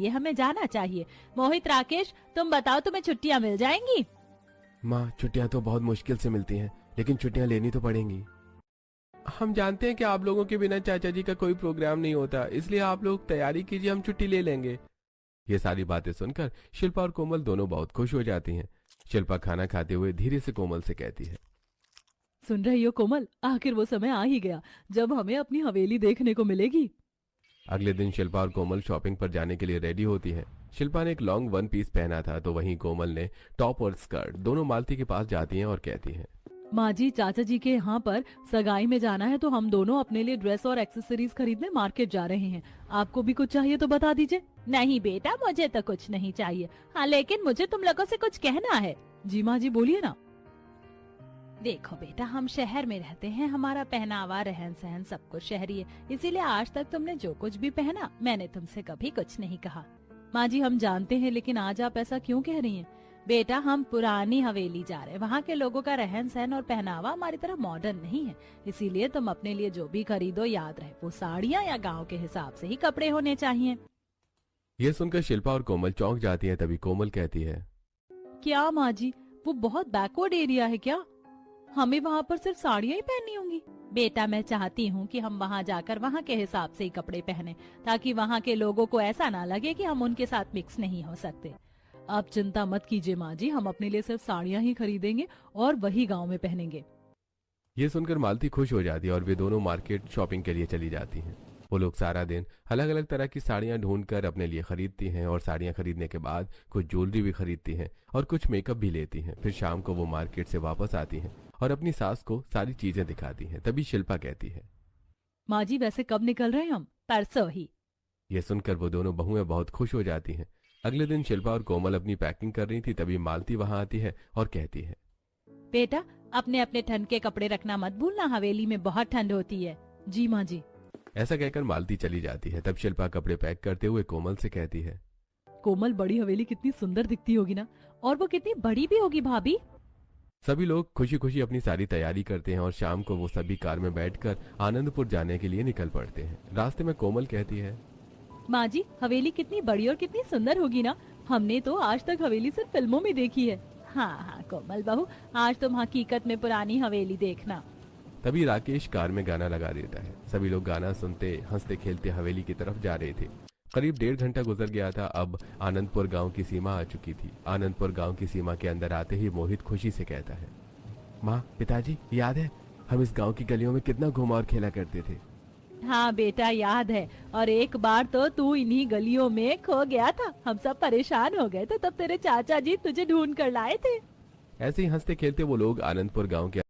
चाहिए, हमें जाना चाहिए। मोहित, राकेश, तुम बताओ तुम्हें छुट्टियाँ मिल जाएंगी? माँ, छुट्टियां तो बहुत मुश्किल से मिलती हैं, लेकिन छुट्टियां लेनी तो पड़ेंगी। हम जानते हैं कि आप लोगों के बिना चाचा जी का कोई प्रोग्राम नहीं होता, इसलिए आप लोग तैयारी कीजिए, हम छुट्टी ले लेंगे। ये सारी बातें सुनकर शिल्पा और कोमल दोनों बहुत खुश हो जाती हैं। शिल्पा खाना खाते हुए धीरे से कोमल से कहती है, सुन रही हो कोमल, आखिर वो समय आ ही गया जब हमें अपनी हवेली देखने को मिलेगी। अगले दिन शिल्पा और कोमल शॉपिंग पर जाने के लिए रेडी होती हैं। शिल्पा ने एक लॉन्ग वन पीस पहना था, तो वहीं कोमल ने टॉप और स्कर्ट। दोनों मालती के पास जाती हैं और कहती हैं, माँ जी, चाचा जी के यहाँ पर सगाई में जाना है, तो हम दोनों अपने लिए ड्रेस और एक्सेसरीज खरीदने मार्केट जा रहे हैं। आपको भी कुछ चाहिए तो बता दीजिए। नहीं बेटा, मुझे तो कुछ नहीं चाहिए। हाँ, लेकिन मुझे तुम लोगों से कुछ कहना है। जी माँ जी, बोलिए ना। देखो बेटा, हम शहर में रहते हैं, हमारा पहनावा, रहन सहन सब कुछ शहरी है, इसीलिए आज तक तुमने जो कुछ भी पहना, मैंने तुमसे कभी कुछ नहीं कहा। माँ जी, हम जानते हैं, लेकिन आज आप ऐसा क्यों कह रही हैं? बेटा, हम पुरानी हवेली जा रहे हैं, वहाँ के लोगों का रहन सहन और पहनावा हमारी तरह मॉडर्न नहीं है, इसीलिए तुम अपने लिए जो भी खरीदो, याद रहे वो साड़ियाँ या गाँव के हिसाब से ही कपड़े होने चाहिए। यह सुनकर शिल्पा और कोमल चौंक जाती हैं। तभी कोमल कहती है, क्या माँ जी, वो बहुत बैकवर्ड एरिया है क्या? हमें वहाँ पर सिर्फ साड़ियाँ ही पहननी होंगी? बेटा, मैं चाहती हूँ कि हम वहाँ जाकर वहाँ के हिसाब से ही कपड़े पहने, ताकि वहाँ के लोगों को ऐसा ना लगे कि हम उनके साथ मिक्स नहीं हो सकते। आप चिंता मत कीजिए माँ जी, हम अपने लिए सिर्फ साड़ियाँ ही खरीदेंगे और वही गाँव में पहनेंगे। ये सुनकर मालती खुश हो जाती है और वे दोनों मार्केट शॉपिंग के लिए चली जाती हैं। वो लोग सारा दिन अलग अलग तरह की साड़ियां ढूंढकर अपने लिए खरीदती हैं, और साड़ियां खरीदने के बाद कुछ ज्वेलरी भी खरीदती हैं और कुछ मेकअप भी लेती हैं। फिर शाम को वो मार्केट से वापस आती हैं और अपनी सास को सारी चीजें दिखाती हैं। तभी शिल्पा कहती है, माँ जी, वैसे कब निकल रहे हैं हम? परसों ही। ये सुनकर वो दोनों बहुएं बहुत खुश हो जाती हैं। अगले दिन शिल्पा और कोमल अपनी पैकिंग कर रही थी, तभी मालती वहां आती है और कहती है, बेटा, अपने अपने ठंड के कपड़े रखना मत भूलना, हवेली में बहुत ठंड होती है। जी माँ जी। ऐसा कहकर मालती चली जाती है। तब शिल्पा कपड़े पैक करते हुए कोमल से कहती है, कोमल, बड़ी हवेली कितनी सुंदर दिखती होगी ना, और वो कितनी बड़ी भी होगी भाभी। सभी लोग खुशी खुशी अपनी सारी तैयारी करते हैं और शाम को वो सभी कार में बैठकर आनंदपुर जाने के लिए निकल पड़ते हैं। रास्ते में कोमल कहती है, माँ जी, हवेली कितनी बड़ी और कितनी सुंदर होगी ना, हमने तो आज तक हवेली सिर्फ फिल्मों में देखी है। हाँ हाँ कोमल बहू, आज तुम हकीकत में पुरानी हवेली देखना। तभी राकेश कार में गाना लगा देता है। सभी लोग गाना सुनते हंसते खेलते हवेली की तरफ जा रहे थे। करीब 1.5 घंटा गुजर गया था। अब आनंदपुर गांव की सीमा आ चुकी थी। आनंदपुर गांव की सीमा के अंदर आते ही मोहित खुशी से कहता है, माँ, पिताजी, याद है हम इस गांव की गलियों में कितना घुमा और खेला करते थे? हाँ बेटा, याद है, और एक बार तो तू इन्हीं गलियों में खो गया था, हम सब परेशान हो गए थे, तब तेरे चाचा जी तुझे ढूंढ कर लाए थे। ऐसे ही हंसते खेलते वो लोग आनंदपुर गांव के